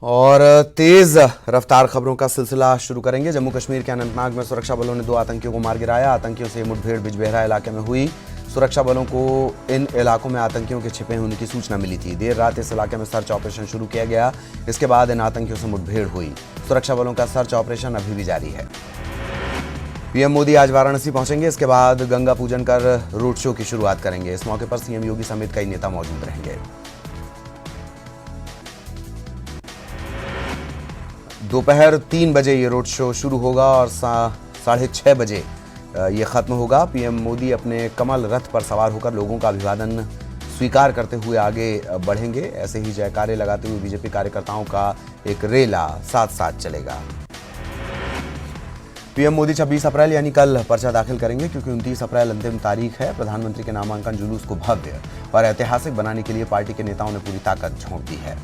और तेज रफ्तार खबरों का सिलसिला शुरू करेंगे। जम्मू कश्मीर के अनंतनाग में सुरक्षा बलों ने 2 आतंकियों को मार गिराया। आतंकियों से मुठभेड़ बिजबेहरा इलाके में हुई। सुरक्षा बलों को इन इलाकों में आतंकियों के छिपे होने की सूचना मिली थी। देर रात इस इलाके में सर्च ऑपरेशन शुरू किया गया। इसके बाद इन आतंकियों से मुठभेड़ हुई। सुरक्षा बलों का सर्च ऑपरेशन अभी भी जारी है। पीएम मोदी आज वाराणसी पहुंचेंगे। इसके बाद गंगा पूजन कर रोड शो की शुरुआत करेंगे। इस मौके पर सीएम योगी समेत कई नेता मौजूद रहेंगे। दोपहर 3 बजे ये रोड शो शुरू होगा और 6:30 बजे ये खत्म होगा। पीएम मोदी अपने कमल रथ पर सवार होकर लोगों का अभिवादन स्वीकार करते हुए आगे बढ़ेंगे। ऐसे ही जयकारे लगाते हुए बीजेपी कार्यकर्ताओं का एक रेला साथ साथ चलेगा। पीएम मोदी 26 अप्रैल यानी कल पर्चा दाखिल करेंगे, क्योंकि 29 अप्रैल अंतिम तारीख है। प्रधानमंत्री के नामांकन जुलूस को भव्य और ऐतिहासिक बनाने के लिए पार्टी के नेताओं ने पूरी ताकत झोंक दी है।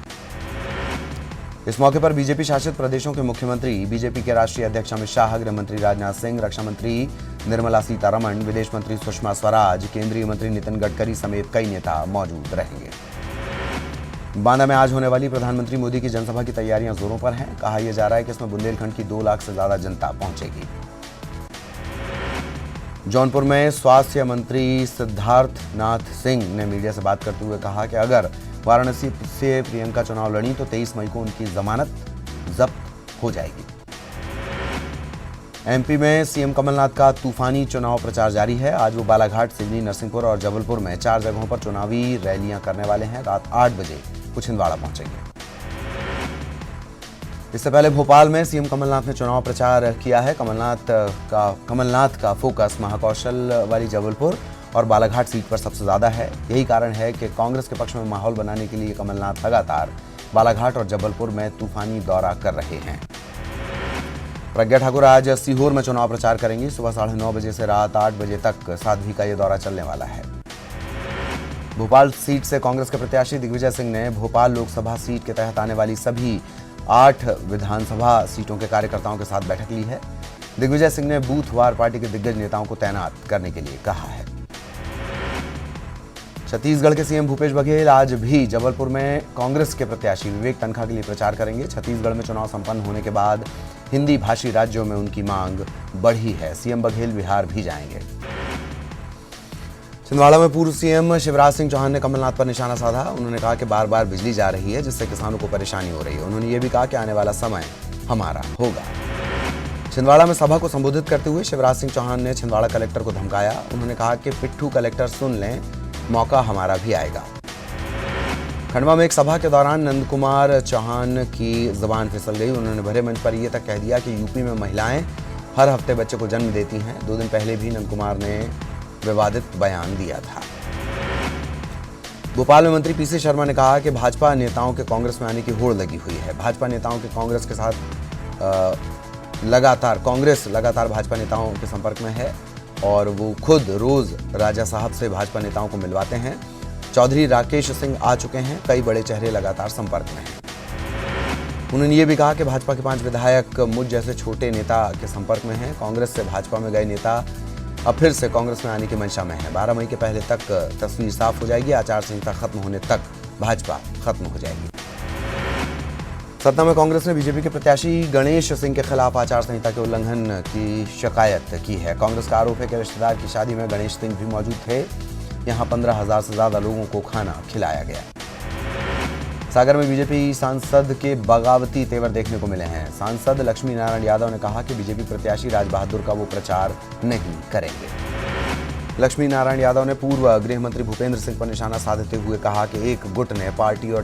इस मौके पर बीजेपी शासित प्रदेशों के मुख्यमंत्री, बीजेपी के राष्ट्रीय अध्यक्ष अमित शाह, गृह मंत्री राजनाथ सिंह, रक्षा मंत्री निर्मला सीतारमण, विदेश मंत्री सुषमा स्वराज, केंद्रीय मंत्री नितिन गडकरी समेत कई नेता मौजूद रहेंगे। बांदा में आज होने वाली प्रधानमंत्री मोदी की जनसभा की तैयारियां जोरों पर हैं। कहा यह जा रहा है कि इसमें बुंदेलखंड की 2 लाख से ज्यादा जनता पहुंचेगी। जौनपुर में स्वास्थ्य मंत्री सिद्धार्थनाथ सिंह ने मीडिया से बात करते हुए कहा कि अगर वाराणसी से प्रियंका चुनाव लड़ी तो 23 मई को उनकी जमानत जब्त हो जाएगी। एमपी में सीएम कमलनाथ का तूफानी चुनाव प्रचार जारी है। आज वो बालाघाट, सिवनी, नरसिंहपुर और जबलपुर में 4 जगहों पर चुनावी रैलियां करने वाले हैं। रात 8 बजे वो छिंदवाड़ा पहुंचेंगे। इससे पहले भोपाल में सीएम कमलनाथ ने चुनाव प्रचार किया है। कमलनाथ का फोकस महाकौशल वाली जबलपुर और बालाघाट सीट पर सबसे ज्यादा है। यही कारण है कि कांग्रेस के पक्ष में माहौल बनाने के लिए कमलनाथ लगातार बालाघाट और जबलपुर में तूफानी दौरा कर रहे हैं। प्रज्ञा ठाकुर आज सीहोर में चुनाव प्रचार करेंगी। सुबह 9:30 बजे से रात 8 बजे तक साध्वी का यह दौरा चलने वाला है। भोपाल सीट से कांग्रेस के प्रत्याशी दिग्विजय सिंह ने भोपाल लोकसभा सीट के तहत आने वाली सभी 8 विधानसभा सीटों के कार्यकर्ताओं के साथ बैठक ली है। दिग्विजय सिंह ने बूथवार पार्टी के दिग्गज नेताओं को तैनात करने के लिए कहा है। छत्तीसगढ़ के सीएम भूपेश बघेल आज भी जबलपुर में कांग्रेस के प्रत्याशी विवेक तन्खा के लिए प्रचार करेंगे। छत्तीसगढ़ में चुनाव संपन्न होने के बाद हिंदी भाषी राज्यों में उनकी मांग बढ़ी है। सीएम बघेल बिहार भी जाएंगे। छिंदवाड़ा में पूर्व सीएम शिवराज सिंह चौहान ने कमलनाथ पर निशाना साधा। उन्होंने कहा कि बार बार बिजली जा रही है, जिससे किसानों को परेशानी हो रही है। उन्होंने ये भी कहा कि आने वाला समय हमारा होगा। छिंदवाड़ा में सभा को संबोधित करते हुए शिवराज सिंह चौहान ने छिंदवाड़ा कलेक्टर को धमकाया। उन्होंने कहा कि पिट्ठू कलेक्टर सुन लें, मौका हमारा भी आएगा। खंडवा में एक सभा के दौरान नंद कुमार चौहान की जुबान फिसल गई। उन्होंने भरे मंच पर यह तक कह दिया कि यूपी में महिलाएं हर हफ्ते बच्चे को जन्म देती हैं। 2 दिन पहले भी नंद कुमार ने विवादित बयान दिया था। भोपाल में मंत्री पीसी शर्मा ने कहा कि भाजपा नेताओं के कांग्रेस में आने की होड़ लगी हुई है। भाजपा नेताओं के कांग्रेस के साथ कांग्रेस लगातार भाजपा नेताओं के संपर्क में है और वो खुद रोज राजा साहब से भाजपा नेताओं को मिलवाते हैं। चौधरी राकेश सिंह आ चुके हैं। कई बड़े चेहरे लगातार संपर्क में हैं। उन्होंने ये भी कहा कि भाजपा के 5 विधायक मुझ जैसे छोटे नेता के संपर्क में हैं। कांग्रेस से भाजपा में गए नेता अब फिर से कांग्रेस में आने की मंशा में है। 12 मई के पहले तक तस्वीर साफ हो जाएगी। आचार संहिता खत्म होने तक भाजपा खत्म हो जाएगी। सतना में कांग्रेस ने बीजेपी के प्रत्याशी गणेश सिंह के खिलाफ आचार संहिता के उल्लंघन की शिकायत की है। कांग्रेस का आरोप है कि रिश्तेदार की शादी में गणेश सिंह भी मौजूद थे। यहां 15,000 से ज्यादा लोगों को खाना खिलाया गया। सागर में बीजेपी सांसद के बगावती तेवर देखने को मिले हैं। सांसद लक्ष्मी नारायण यादव ने कहा कि बीजेपी प्रत्याशी राज बहादुर का वो प्रचार नहीं करेंगे। लक्ष्मी नारायण यादव ने पूर्व गृह मंत्री भूपेंद्र सिंह पर निशाना साधते हुए कहा कि एक गुट ने पार्टी और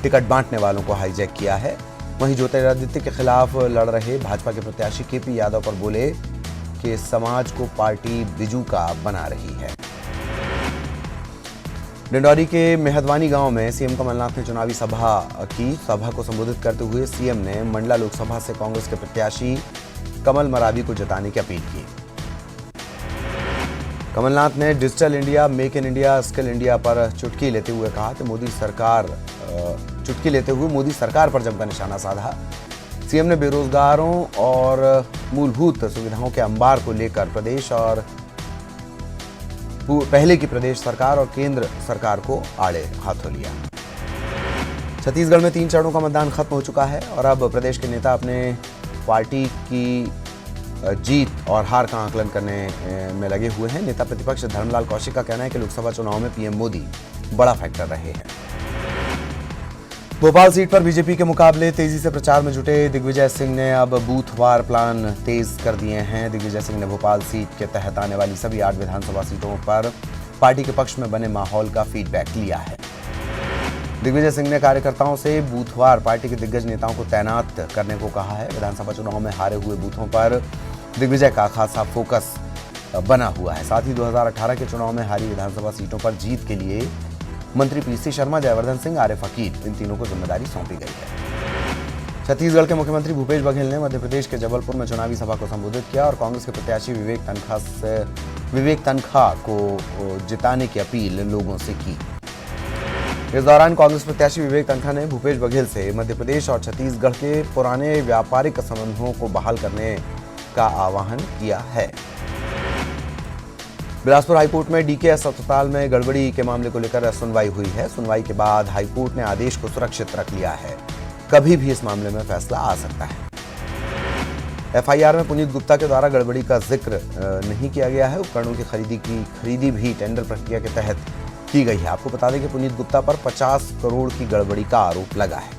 टिकट बांटने वालों को हाईजैक किया है। वहीं ज्योतिरादित्य के खिलाफ लड़ रहे भाजपा के प्रत्याशी केपी यादव पर बोले कि समाज को पार्टी बिजू का बना रही है। डिंडौरी के मेहदवानी गांव में सीएम कमलनाथ ने चुनावी सभा की। सभा को संबोधित करते हुए सीएम ने मंडला लोकसभा से कांग्रेस के प्रत्याशी कमल मरावी को जिताने की अपील की। कमलनाथ ने digital India, make in India, skill India पर चुटकी लेते हुए मोदी सरकार पर जमकर निशाना साधा। सीएम ने बेरोजगारों और मूलभूत सुविधाओं के अंबार को लेकर पहले की प्रदेश सरकार और केंद्र सरकार को आड़े हाथों लिया। छत्तीसगढ़ में 3 चरणों का मतदान खत्म हो चुका है और अब प्रदेश के नेता अपने पार्टी की जीत और हार का आकलन करने में लगे हुए हैं। नेता प्रतिपक्ष धर्मलाल कौशिक का कहना है कि लोकसभा चुनाव में पीएम मोदी बड़ा फैक्टर रहे हैं। भोपाल सीट पर बीजेपी के मुकाबले तेजी से प्रचार में जुटे दिग्विजय सिंह ने अब बूथवार प्लान तेज कर दिए हैं। दिग्विजय सिंह ने भोपाल सीट के तहत आने वाली सभी 8 विधानसभा सीटों पर पार्टी के पक्ष में बने माहौल का फीडबैक लिया है। दिग्विजय सिंह ने कार्यकर्ताओं से बूथवार पार्टी के दिग्गज नेताओं को तैनात करने को कहा है। विधानसभा चुनाव में हारे हुए बूथों पर दिग्विजय का खासा फोकस बना हुआ है। साथ ही 2018 के चुनाव में हारी विधानसभा सीटों पर जीत के लिए मंत्री पीसी शर्मा, जयवर्धन सिंह, आरिफ फकीर, इन तीनों को जिम्मेदारी सौंपी गई है। छत्तीसगढ़ के मुख्यमंत्री भूपेश बघेल ने मध्य प्रदेश के जबलपुर में चुनावी सभा को संबोधित किया और कांग्रेस के प्रत्याशी विवेक तनखा को जिताने की अपील लोगों से की। इस दौरान कांग्रेस प्रत्याशी विवेक तनखा ने भूपेश बघेल से मध्य प्रदेश और छत्तीसगढ़ के पुराने व्यापारिक संबंधों को बहाल करने का आह्वान किया है। बिलासपुर हाईकोर्ट में डीकेएस अस्पताल में गड़बड़ी के मामले को लेकर सुनवाई हुई है। सुनवाई के बाद हाईकोर्ट ने आदेश को सुरक्षित रख लिया है। कभी भी इस मामले में फैसला आ सकता है। एफआईआर में पुनीत गुप्ता के द्वारा गड़बड़ी का जिक्र नहीं किया गया है। उपकरणों की खरीदी भी टेंडर प्रक्रिया के तहत की गई है। आपको बता दें कि पुनीत गुप्ता पर 50 करोड़ की गड़बड़ी का आरोप लगा है।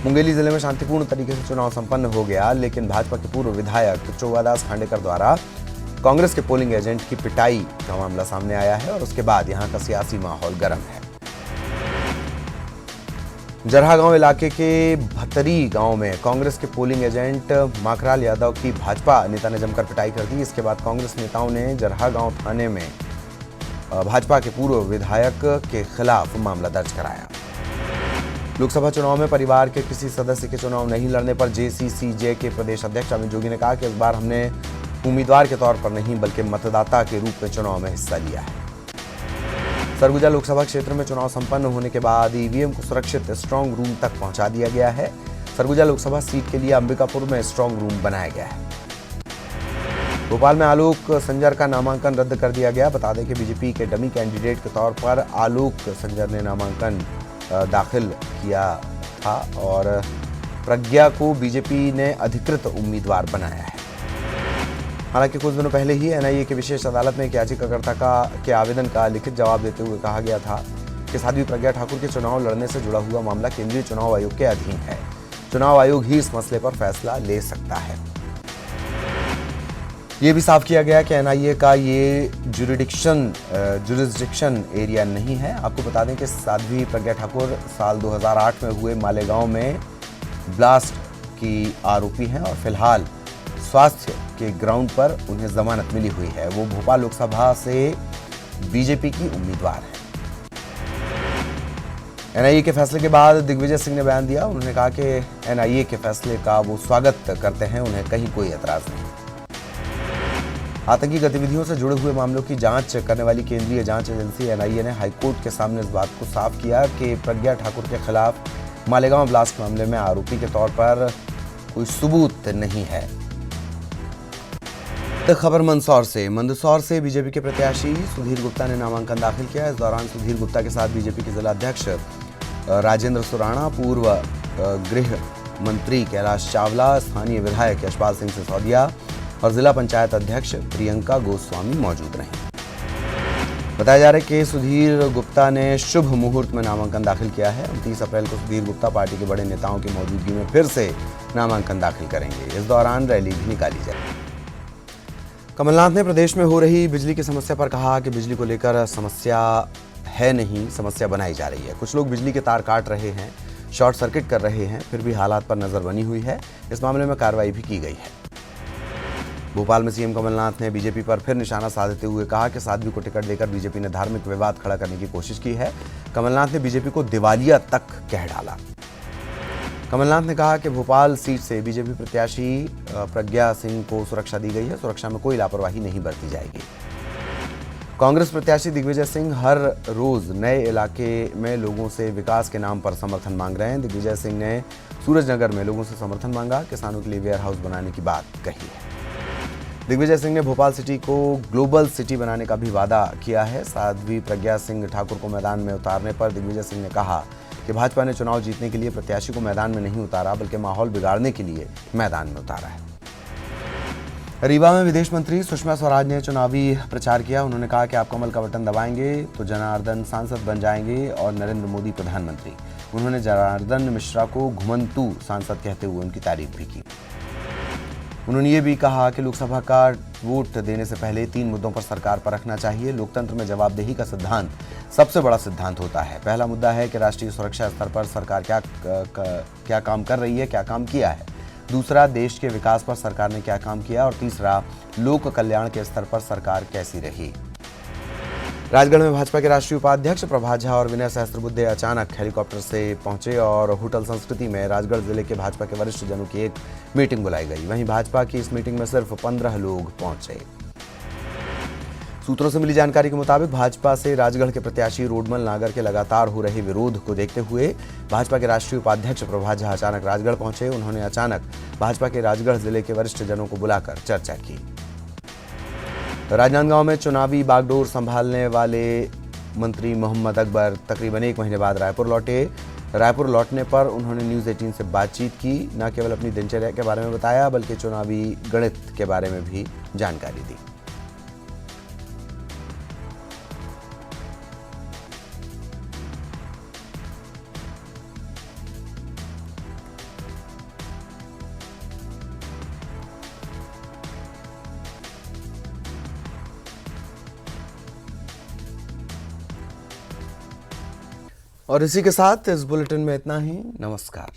मुंगेली जिले में शांतिपूर्ण तरीके से चुनाव संपन्न हो गया, लेकिन भाजपा के पूर्व विधायक चौवादास खांडेकर द्वारा कांग्रेस के पोलिंग एजेंट की पिटाई का मामला सामने आया है और उसके बाद यहां का सियासी माहौल गर्म है। जरहा गांव इलाके के भतरी गांव में कांग्रेस के पोलिंग एजेंट माखराल यादव की भाजपा नेता ने जमकर पिटाई कर दी। इसके बाद कांग्रेस नेताओं ने जरहा गांव थाने में भाजपा के पूर्व विधायक के खिलाफ मामला दर्ज कराया। लोकसभा चुनाव में परिवार के किसी सदस्य के चुनाव नहीं लड़ने पर जेसीसीजे के प्रदेश अध्यक्ष अमित जोगी ने कहा कि इस बार हमने उम्मीदवार के तौर पर नहीं बल्कि मतदाता के रूप में चुनाव में हिस्सा लिया है। सरगुजा लोकसभा क्षेत्र में चुनाव संपन्न होने के बाद ईवीएम को सुरक्षित स्ट्रांग रूम तक पहुंचा दिया गया है। सरगुजा लोकसभा सीट के लिए अंबिकापुर में स्ट्रांग रूम बनाया गया है। भोपाल में आलोक संजर का नामांकन रद्द कर दिया गया। बता दें कि बीजेपी के डमी कैंडिडेट के तौर पर आलोक संजर ने नामांकन दाखिल किया था और प्रज्ञा को बीजेपी ने अधिकृत उम्मीदवार बनाया है। हालांकि कुछ दिनों पहले ही एनआईए की विशेष अदालत में एक याचिकाकर्ता के आवेदन का लिखित जवाब देते हुए कहा गया था कि साध्वी प्रज्ञा ठाकुर के चुनाव लड़ने से जुड़ा हुआ मामला केंद्रीय चुनाव आयोग के अधीन है। चुनाव आयोग ही इस मसले पर फैसला ले सकता है। ये भी साफ किया गया कि एनआईए का ये जुरिस्डिक्शन एरिया नहीं है। आपको बता दें कि साध्वी प्रज्ञा ठाकुर साल 2008 में हुए मालेगांव में ब्लास्ट की आरोपी हैं और फिलहाल स्वास्थ्य के ग्राउंड पर उन्हें जमानत मिली हुई है। वो भोपाल लोकसभा से बीजेपी की उम्मीदवार है। एनआईए के फैसले के बाद दिग्विजय सिंह ने बयान दिया। उन्होंने कहा कि एनआईए के फैसले का वो स्वागत करते हैं, उन्हें कहीं कोई एतराज नहीं। आतंकी गतिविधियों से जुड़े हुए मामलों की जांच करने वाली केंद्रीय जांच एजेंसी एनआईए ने हाईकोर्ट के सामने इस बात को साफ किया कि प्रज्ञा ठाकुर के खिलाफ मालेगांव ब्लास्ट मामले में आरोपी के तौर पर कोई सबूत नहीं है। खबर मंदसौर से बीजेपी के प्रत्याशी सुधीर गुप्ता ने नामांकन दाखिल किया। इस दौरान सुधीर गुप्ता के साथ बीजेपी के जिला अध्यक्ष राजेंद्र सुराणा, पूर्व गृह मंत्री कैलाश चावला, स्थानीय विधायक यशपाल सिंह सिसोदिया और जिला पंचायत अध्यक्ष प्रियंका गोस्वामी मौजूद रहे। बताया जा रहा है कि सुधीर गुप्ता ने शुभ मुहूर्त में नामांकन दाखिल किया है। 29 अप्रैल को सुधीर गुप्ता पार्टी के बड़े नेताओं की मौजूदगी में फिर से नामांकन दाखिल करेंगे। इस दौरान रैली भी निकाली जाएगी। कमलनाथ ने प्रदेश में हो रही बिजली की समस्या पर कहा कि बिजली को लेकर समस्या है नहीं, समस्या बनाई जा रही है। कुछ लोग बिजली के तार काट रहे हैं, शॉर्ट सर्किट कर रहे हैं, फिर भी हालात पर नजर बनी हुई है। इस मामले में कार्रवाई भी की गई है। भोपाल में सीएम कमलनाथ ने बीजेपी पर फिर निशाना साधते हुए कहा कि साध्वी को टिकट देकर बीजेपी ने धार्मिक विवाद खड़ा करने की कोशिश की है। कमलनाथ ने बीजेपी को दिवालिया तक कह डाला। कमलनाथ ने कहा कि भोपाल सीट से बीजेपी प्रत्याशी प्रज्ञा सिंह को सुरक्षा दी गई है। सुरक्षा में कोई लापरवाही नहीं बरती जाएगी। कांग्रेस प्रत्याशी दिग्विजय सिंह हर रोज नए इलाके में लोगों से विकास के नाम पर समर्थन मांग रहे हैं। दिग्विजय सिंह ने सूरजनगर में लोगों से समर्थन मांगा, किसानों के लिए वेयर हाउस बनाने की बात कही है। दिग्विजय सिंह ने भोपाल सिटी को ग्लोबल सिटी बनाने का भी वादा किया है। साध्वी प्रज्ञा सिंह ठाकुर को मैदान में उतारने पर दिग्विजय सिंह ने कहा कि भाजपा ने चुनाव जीतने के लिए प्रत्याशी को मैदान में नहीं उतारा, बल्कि माहौल बिगाड़ने के लिए मैदान में उतारा है। रीवा में विदेश मंत्री सुषमा स्वराज ने चुनावी प्रचार किया। उन्होंने कहा कि आप कमल का बटन दबाएंगे तो जनार्दन सांसद बन जाएंगे और नरेंद्र मोदी प्रधानमंत्री। उन्होंने जनार्दन मिश्रा को घुमंतू सांसद कहते हुए उनकी तारीफ भी की। उन्होंने ये भी कहा कि लोकसभा का वोट देने से पहले 3 मुद्दों पर सरकार पर रखना चाहिए। लोकतंत्र में जवाबदेही का सिद्धांत सबसे बड़ा सिद्धांत होता है। पहला मुद्दा है कि राष्ट्रीय सुरक्षा स्तर पर सरकार क्या काम कर रही है, क्या काम किया है। दूसरा, देश के विकास पर सरकार ने क्या काम किया। और तीसरा, लोक कल्याण के स्तर पर सरकार कैसी रही। राजगढ़ में भाजपा के राष्ट्रीय उपाध्यक्ष प्रभात झा और विनय सहस्त्रबुद्धे अचानक हेलीकॉप्टर से पहुंचे और होटल संस्कृति में राजगढ़ जिले के भाजपा के वरिष्ठ जनों की एक मीटिंग बुलाई गई। वहीं भाजपा की इस मीटिंग में सिर्फ 15 लोग पहुंचे। सूत्रों से मिली जानकारी के मुताबिक भाजपा से राजगढ़ के प्रत्याशी रोडमल नागर के लगातार हो रहे विरोध को देखते हुए भाजपा के राष्ट्रीय उपाध्यक्ष प्रभात झा अचानक राजगढ़ पहुंचे। उन्होंने अचानक भाजपा के राजगढ़ जिले के वरिष्ठ जनों को बुलाकर चर्चा की। राजनांदगांव में चुनावी बागडोर संभालने वाले मंत्री मोहम्मद अकबर तकरीबन 1 महीने बाद रायपुर लौटे। रायपुर लौटने पर उन्होंने न्यूज़ 18 से बातचीत की। न केवल अपनी दिनचर्या के बारे में बताया, बल्कि चुनावी गणित के बारे में भी जानकारी दी। और इसी के साथ इस बुलेटिन में इतना ही। नमस्कार।